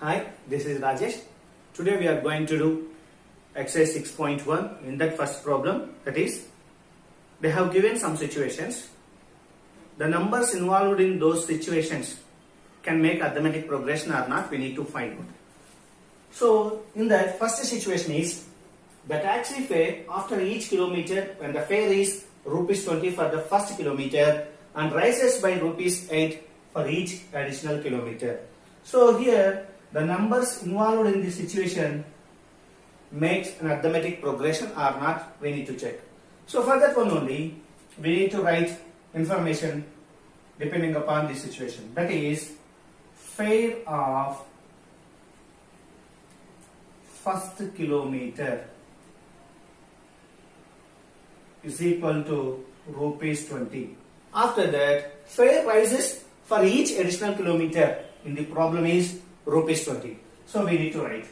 Hi, this is Rajesh. Today we are going to do exercise 6.1 in that first problem, that is, they have given some situations. The numbers involved in those situations can make arithmetic progression or not, we need to find out. So, in that first situation is, the taxi fare after each kilometer when the fare is rupees 20 for the first kilometer and rises by rupees 8 for each additional kilometer. So here the numbers involved in this situation makes an arithmetic progression or not, we need to check. So for that one only, we need to write information depending upon the situation. That is, fare of first kilometer is equal to rupees 20. After that, fare rises for each additional kilometer in the problem is rupees 20. So we need to write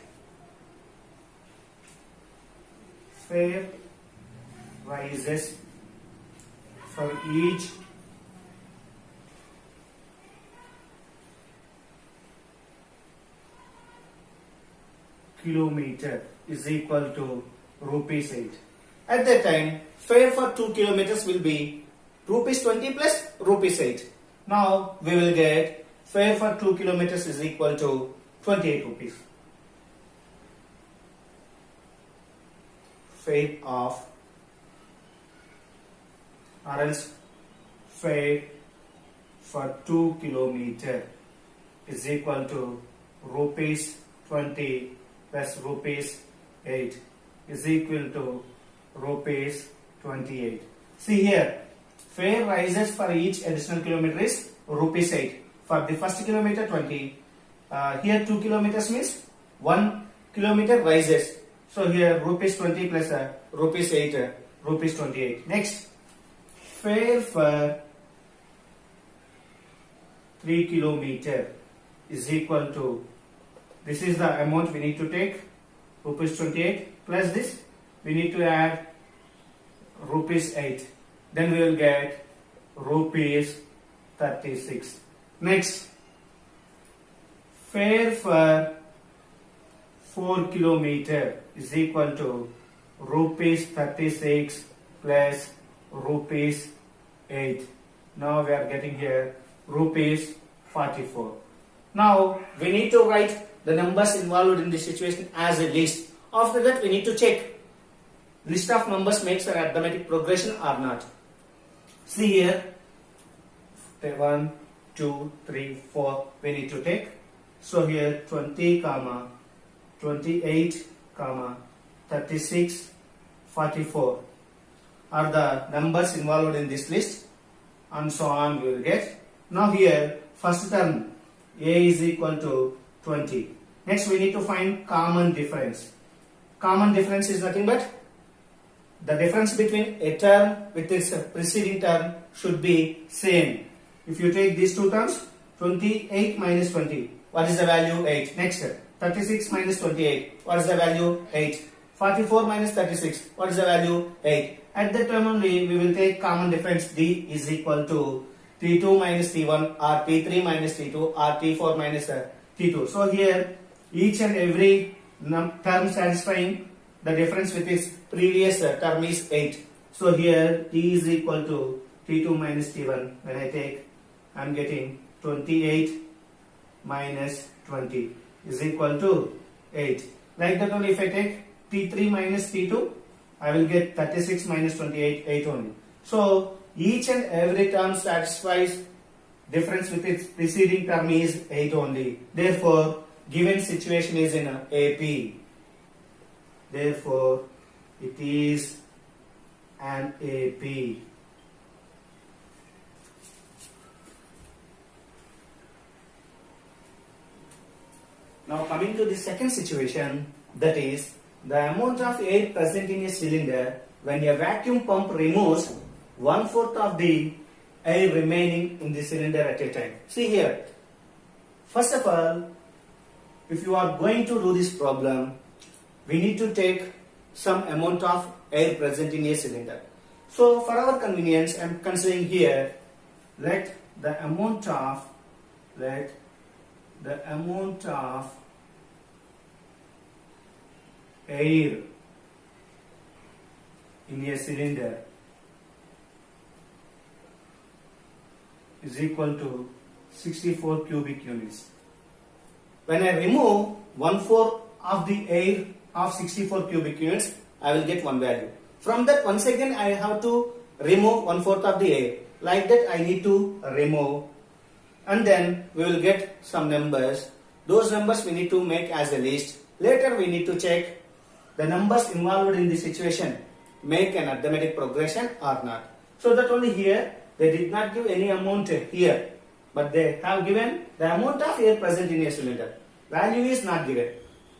fare rises for each kilometer is equal to rupees 8. At that time, fare for 2 kilometers will be rupees 20 plus rupees 8. Now we will get fare for 2 kilometers is equal to 28 rupees. Fare of, or else fare for 2 kilometer is equal to rupees 20 plus rupees 8 is equal to rupees 28. See here, fare rises for each additional kilometer is rupees 8. For the first kilometer 20, here 2 kilometers means 1 kilometer rises. So here rupees 20 plus rupees 8, rupees 28. Next, fare for 3 kilometer is equal to, this is the amount we need to take, rupees 28 plus this, we need to add rupees 8. Then we will get rupees 36. Next, fare for 4 kilometer is equal to rupees 36 plus rupees 8. Now we are getting here rupees 44. Now we need to write the numbers involved in this situation as a list. After that we need to check list of numbers makes an arithmetic progression or not. See here, 1, 2, 3, 4 we need to take. So here 20, 28, 36, 44 are the numbers involved in this list, and so on we will get. Now here first term A is equal to 20. Next we need to find common difference. Common difference is nothing but the difference between a term with its preceding term should be same. If you take these two terms, 28 minus 20, what is the value? 8. Next, 36 minus 28, what is the value? 8. 44 minus 36, what is the value? 8. At that term only, we will take common difference D is equal to T2 minus T1 or T3 minus T2 or T4 minus T2. So here, each and every term satisfying the difference with its previous term is 8. So here, T is equal to T2 minus T1. When I take, I am getting 28 minus 20 is equal to 8. Like that only, if I take T3 minus T2, I will get 36 minus 28, 8 only. So each and every term satisfies difference with its preceding term is 8 only. Therefore, given situation is in AP. Therefore, it is an AP. Now coming to the second situation, that is the amount of air present in a cylinder when a vacuum pump removes 1/4 of the air remaining in the cylinder at a time. See here, first of all, if you are going to do this problem, we need to take some amount of air present in a cylinder. So for our convenience, I am considering here, let the amount of air in a cylinder is equal to 64 cubic units. When I remove 1/4 of the air of 64 cubic units, I will get one value. From that, once again I have to remove 1/4 of the air. Like that I need to remove, and then we will get some numbers. Those numbers we need to make as a list. Later we need to check the numbers involved in the situation make an arithmetic progression or not. So that only here they did not give any amount here, but they have given the amount of air present in a cylinder. Value is not given.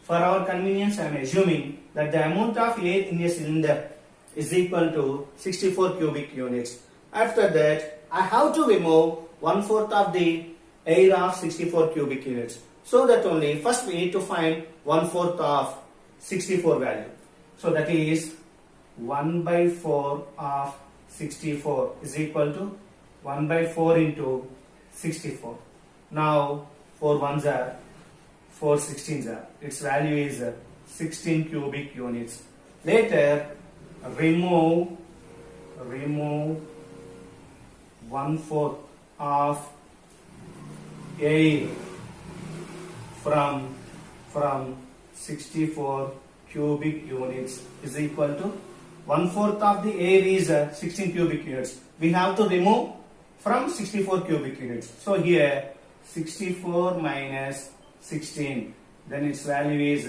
For our convenience, I am assuming that the amount of air in a cylinder is equal to 64 cubic units. After that, I have to remove 1/4 of the air of 64 cubic units. So that only first we need to find 1/4 of 64 value. So that is 1/4 of 64 is equal to 1/4 into 64. Now 4 ones are 4 16s are. Its value is 16 cubic units. Later remove 1/4 of air from 64 cubic units is equal to 1/4 of the air is 16 cubic units. We have to remove from 64 cubic units. So here 64 minus 16, then its value is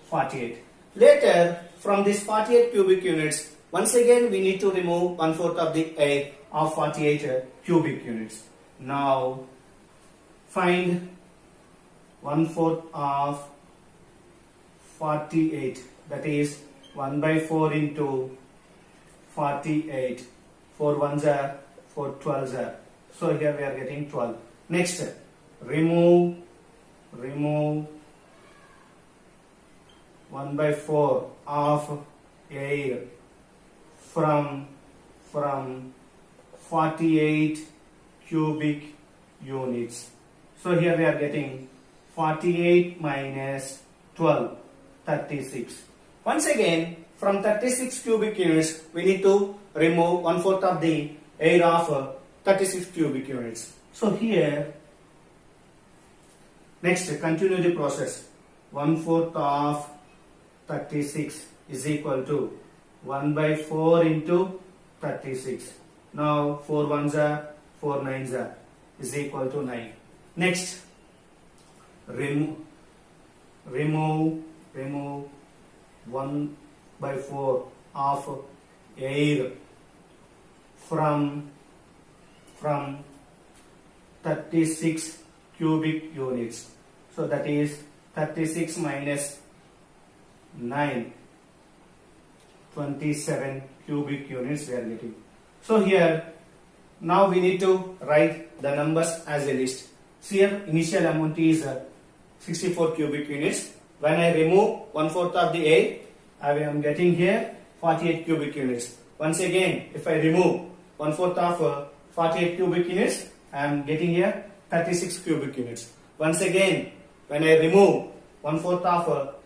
48. Later from this 48 cubic units, once again we need to remove 1/4 of the air of 48 cubic units. Now find 1/4 of 48, that is 1/4 into 48. 4 ones are 4 12s are. So here we are getting 12. Next, remove 1/4 of air from 48 cubic units. So here we are getting 48 minus 12, 36. Once again, from 36 cubic units, we need to remove 1/4 of the air of 36 cubic units. So here, next, continue the process. 1/4 of 36 is equal to 1/4 into 36. Now 4 ones are 4 nines are is equal to 9. Next, remove 1/4 of air from 36 cubic units. So that is 36 minus 9, 27 cubic units we are getting. So here, now we need to write the numbers as a list. So here initial amount is 64 cubic units. When I remove 1/4 of the air, I am getting here 48 cubic units. Once again, if I remove 1/4 of 48 cubic units, I am getting here 36 cubic units. Once again, when I remove 1/4 of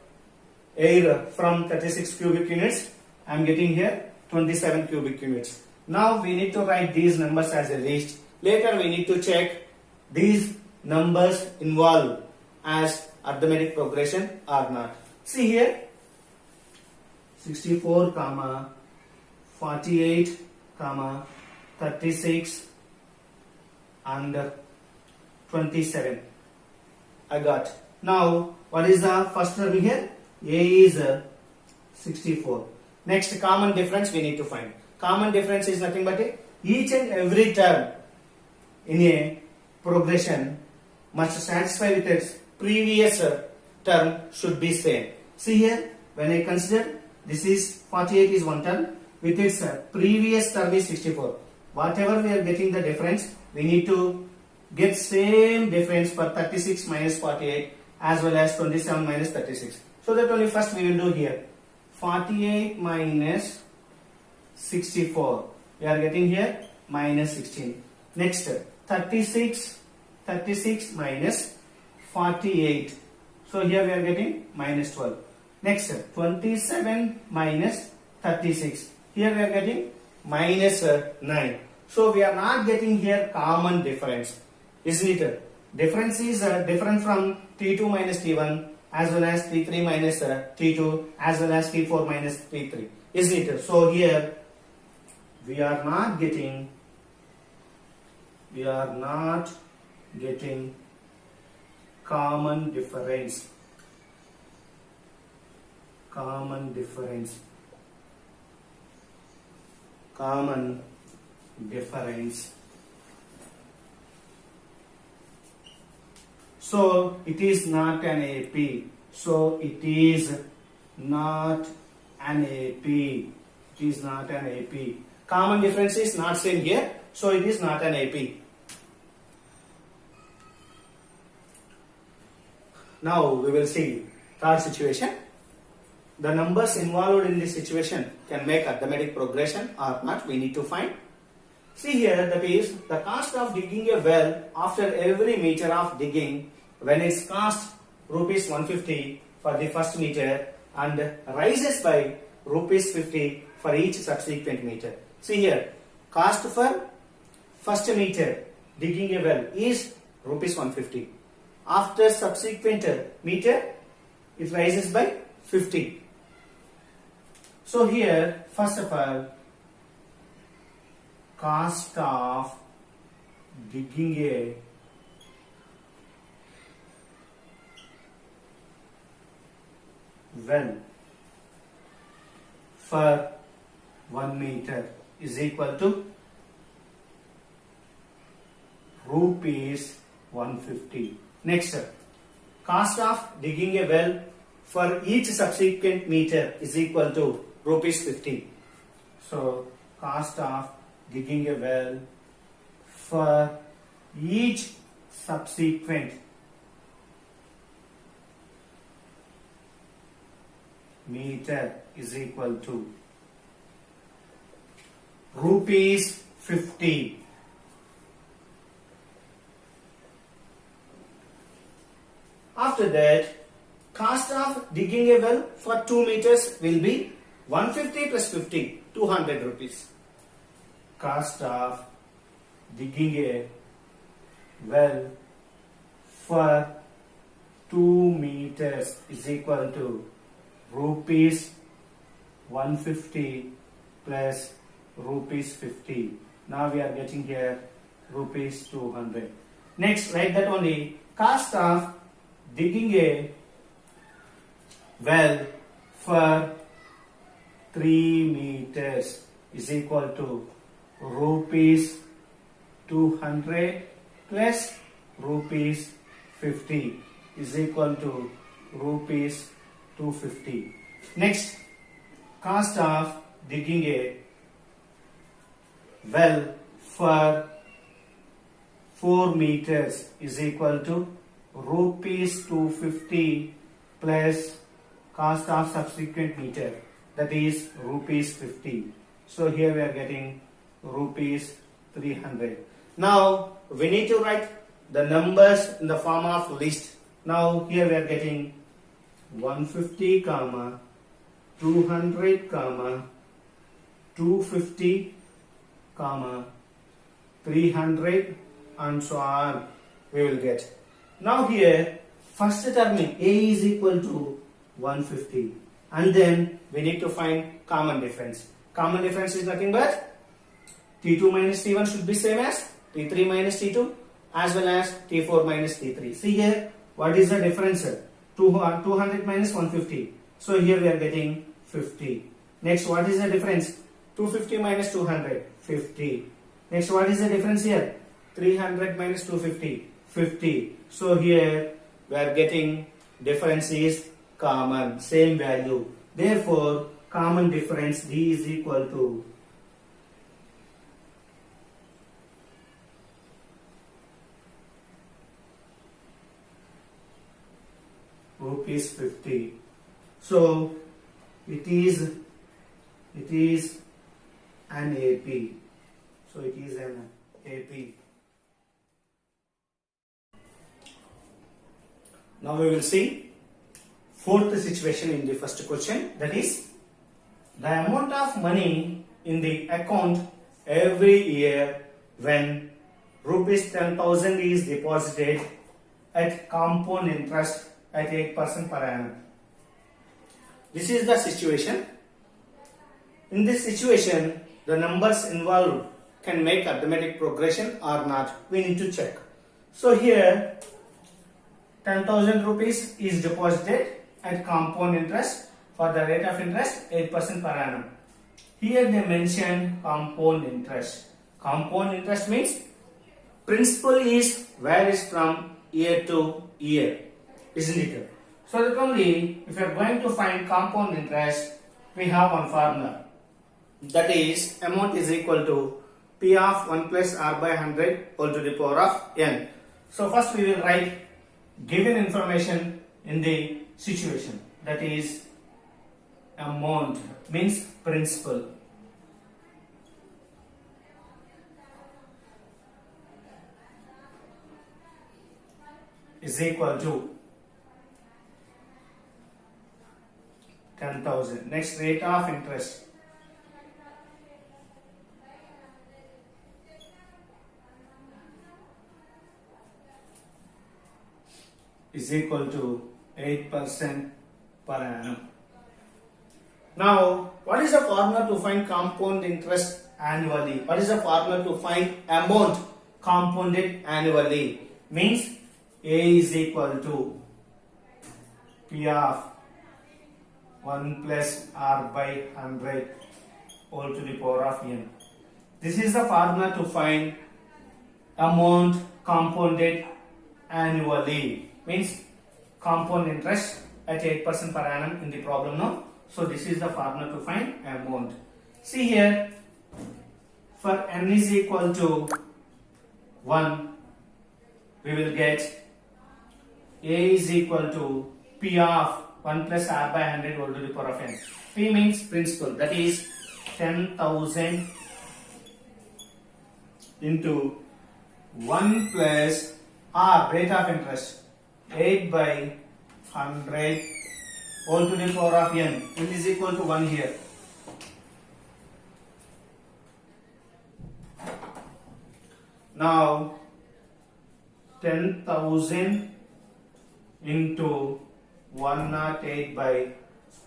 air from 36 cubic units, I am getting here 27 cubic units. Now we need to write these numbers as a list. Later we need to check these numbers involved as arithmetic progression or not. See here, 64, 48, 36 and 27. I got. Now what is the first term here? A is 64. Next, common difference we need to find. Common difference is nothing but each and every term in a progression must satisfy with its previous term should be same. See here, when I consider this is 48 is one term, with its previous term is 64. Whatever we are getting the difference, we need to get same difference for 36 minus 48 as well as 27 minus 36. So that only first we will do here. 48 minus 64. We are getting here minus 16. Next, 36 minus 48. So here we are getting minus 12. Next, 27 minus 36. Here we are getting minus 9. So we are not getting here common difference, isn't it? Difference is different from T2 minus T1 as well as T3 minus T2 as well as T4 minus T3, isn't it? So here we are not getting common difference. So it is not an AP. Common difference is not same here, so it is not an AP. Now we will see third situation. The numbers involved in this situation can make arithmetic progression or not, we need to find. See here, that is the cost of digging a well after every meter of digging, when its cost rupees 150 for the first meter and rises by rupees 50 for each subsequent meter. See here, cost for first meter digging a well is rupees 150. After subsequent meter, it rises by 50. So here, first of all, cost of digging a well for 1 meter is equal to rupees 150. Next, cost of digging a well for each subsequent meter is equal to rupees 50. So, cost of digging a well for each subsequent meter is equal to rupees 50. After that, cost of digging a well for 2 meters will be 150 plus 50, 200 rupees. Cost of digging a well for 2 meters is equal to rupees 150 plus rupees 50. Now we are getting here rupees 200. Next, write that only. Cost of digging a well for 3 meters is equal to rupees 200 plus rupees 50 is equal to rupees 250. Next, cost of digging a well for 4 meters is equal to rupees 250 plus cost of subsequent meter, that is rupees 50. So here we are getting rupees 300. Now we need to write the numbers in the form of list. Now here we are getting 150 comma 200 comma 250 comma 300 and so on we will get. Now here first term A is equal to 150 and then we need to find common difference. Common difference is nothing but T2 minus T1 should be same as T3 minus T2 as well as T4 minus T3. See here, what is the difference? 200 minus 150. So here we are getting 50. Next, what is the difference? 250 minus 200, 50. Next, what is the difference here? 300 minus 250, 50. So here we are getting difference is common, same value. Therefore, common difference D is equal to rupees 50. So it is an AP. So it is an AP. Now we will see fourth situation in the first question, that is the amount of money in the account every year when rupees 10,000 is deposited at compound interest at 8% per annum. This is the situation. In this situation, the numbers involved can make arithmetic progression or not. We need to check. So here 10,000 rupees is deposited at compound interest for the rate of interest 8% per annum. Here they mention compound interest. Compound interest means principal is varies from year to year, isn't it? So that only if you are going to find compound interest, we have one formula. That is amount is equal to P of 1 plus R by 100 whole to the power of N. So first we will write given information in the situation, that is amount means principal is equal to 10,000. Next, rate of interest is equal to 8% per annum. Now, what is the formula to find compound interest annually? What is the formula to find amount compounded annually? Means A is equal to P of 1 plus R by 100 whole to the power of N. This is the formula to find amount compounded annually. Means compound interest at 8% per annum in the problem now. So this is the formula to find amount. See here, for n is equal to 1, we will get A is equal to P of 1 plus R by 100 whole to the power of n. P means principal, that is 10,000 into 1 plus R, rate of interest, 8 by 100 whole to the power of n. N is equal to 1 here. Now 10,000 into 108 by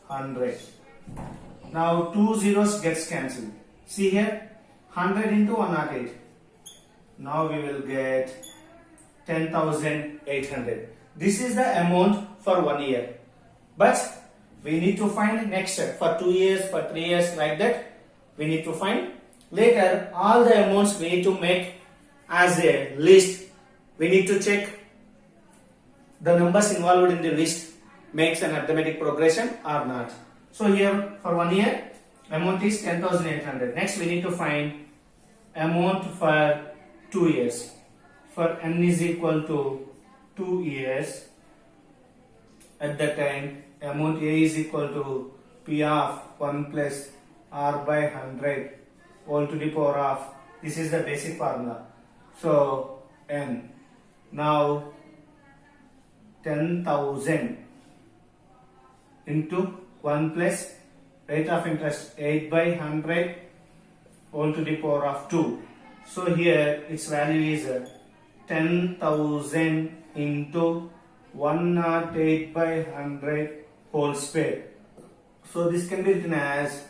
100. Now 2 zeros gets cancelled. See here, 100 into 108. Now we will get 10,800. This is the amount for 1 year. But we need to find next step for 2 years, for 3 years, like that. We need to find. Later, all the amounts we need to make as a list. We need to check the numbers involved in the list makes an arithmetic progression or not. So here for 1 year, amount is 10,800. Next we need to find amount for 2 years. For n is equal to 2 years, at that time amount A is equal to P of 1 plus R by 100 whole to the power of, this is the basic formula. So n. Now 10,000 into 1 plus rate of interest 8 by 100 whole to the power of 2. So here its value is 10,000 into 108 by 100 whole square. So this can be written as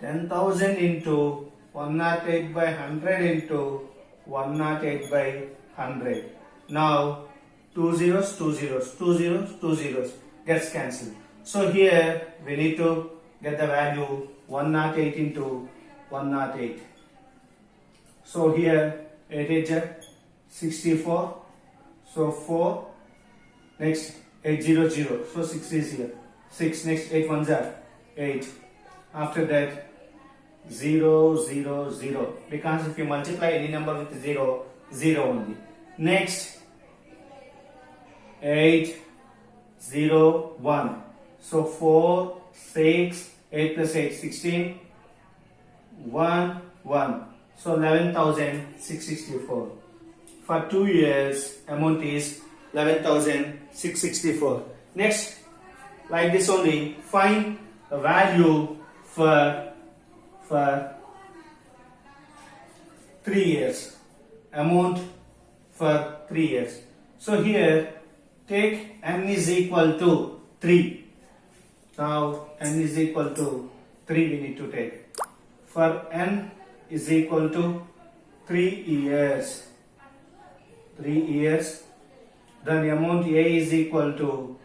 10,000 into 108 by 100 into 108 by 100. Now 2 zeros, 2 zeros, 2 zeros, 2 zeros gets cancelled. So here we need to get the value 108 into 108. So here 8 is 64. So 4. Next 800. So 6 is here. 6. Next 8 ones are 8. After that 0, 0, 0. Because if you multiply any number with 0, 0 only. Next 8, 0, 1. So 4, 6, 8 plus 8, 16, 1, 1. So 11,664. For 2 years, amount is 11,664. Next, like this only, find the value for 3 years, amount for 3 years. So here take n is equal to 3. Now n is equal to 3 we need to take. For n is equal to 3 years. 3 years. Then amount A is equal to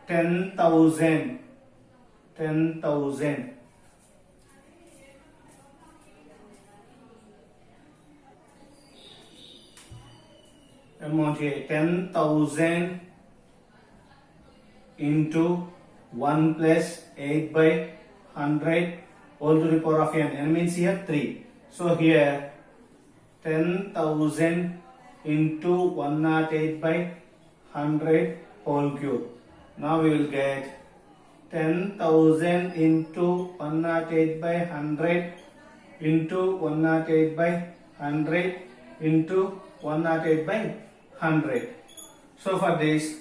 10,000. 10,000. Amount A 10,000 into 1 plus 8 by 100 all to the power of n. N means here 3. So here 10,000 into 108 by 100 whole cube. Now we will get 10,000 into 108 by 100 into 108 by 100 into 108 by 100. So for this,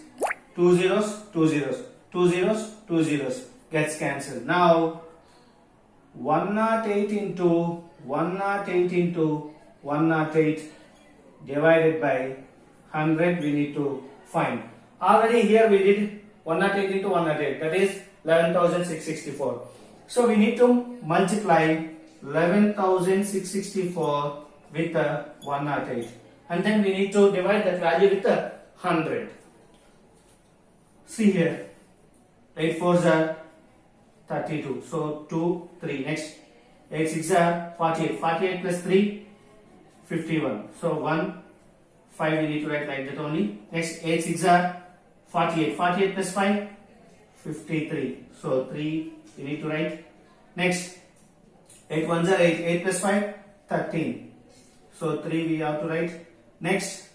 2 zeros, 2 zeros, 2 zeros, 2 zeros gets cancelled. Now 108 into 108 into 108 divided by 100 we need to find. Already here we did 108 into 108, that is 11,664. So we need to multiply 11,664 with 108, and then we need to divide that value with 100. See here, 8 4s are 32, so 2 3. Next 8 6 are 48, 48 plus 3 51, so 1 5 we need to write like that only. Next 8 6 are 48, 48 plus 5 53, so 3 we need to write. Next 8 1s are 8, 8 plus 5 13, so 3 we have to write. Next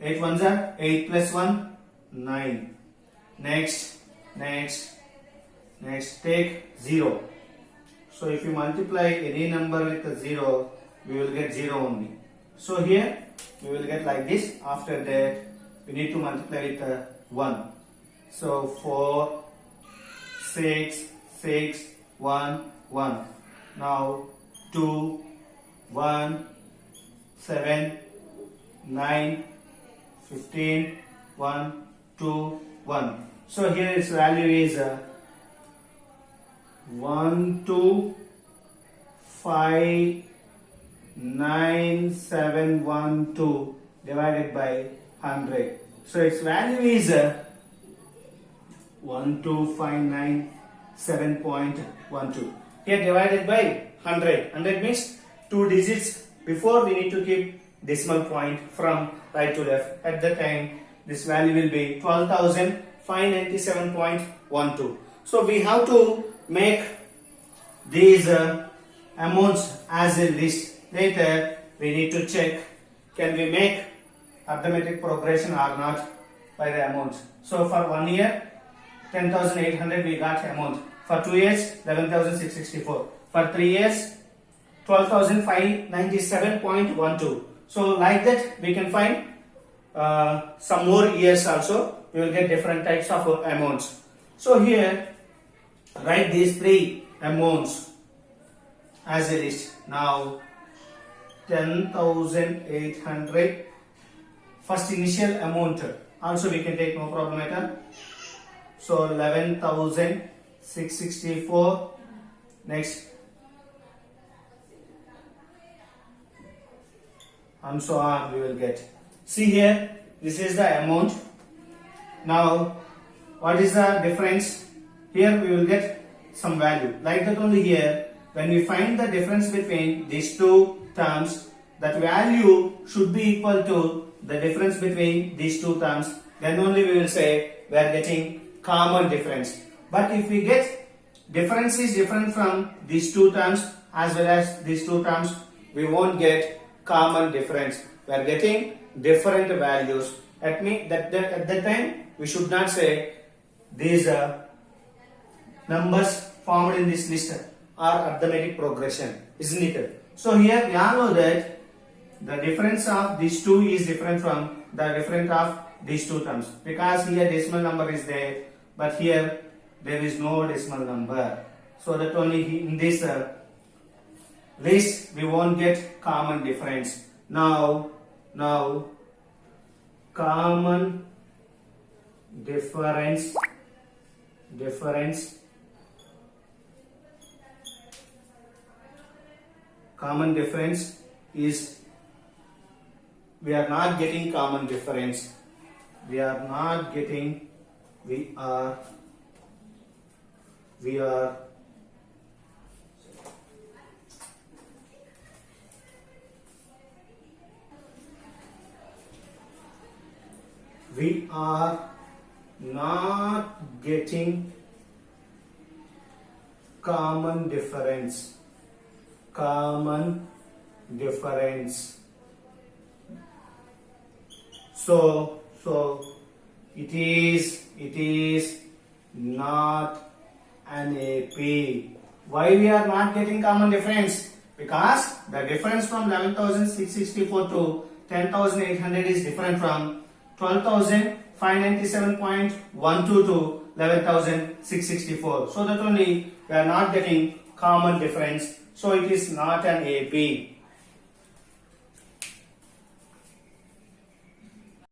8 1s are 8 plus 1 9. Next take 0. So if you multiply any number with a 0, we will get 0 only. So here we will get like this. After that we need to multiply with 1. So 4 6 6 1 1. Now 2 1 7 9 15 1 2 1. So here its value is 1259712 divided by 100. So its value is 12597.12. Here divided by 100. 100 means 2 digits before we need to keep decimal point from right to left. At the time this value will be 12,597.12. So we have to make these amounts as a list. Later we need to check can we make arithmetic progression or not by the amounts. So for 1 year 10,800 we got amount. For 2 years 11,664. For 3 years 12,597.12. So like that we can find some more years also. We will get different types of amounts. So here write these 3 amounts as a list. Now 10,800 first initial amount also we can take, no problem at all. So 11,664. Next and so on we will get. See here, this is the amount. Now what is the difference? Here we will get some value. Like that only here, when we find the difference between these two terms, that value should be equal to the difference between these two terms. Then only we will say we are getting common difference. But if we get difference is different from these two terms as well as these two terms, we won't get common difference. We are getting different values. At that time we should not say these numbers formed in this list are arithmetic progression, isn't it? So here we all know that the difference of these two is different from the difference of these two terms, because here decimal number is there. but here there is no decimal number. So that only in this list we won't get common difference. Now common difference is we are not getting common difference. We are not getting common difference. So it is not an AP. Why we are not getting common difference? Because the difference from 11,664 to 10,800 is different from 12,597.12 to 11,664. So that only we are not getting common difference. So it is not an AP.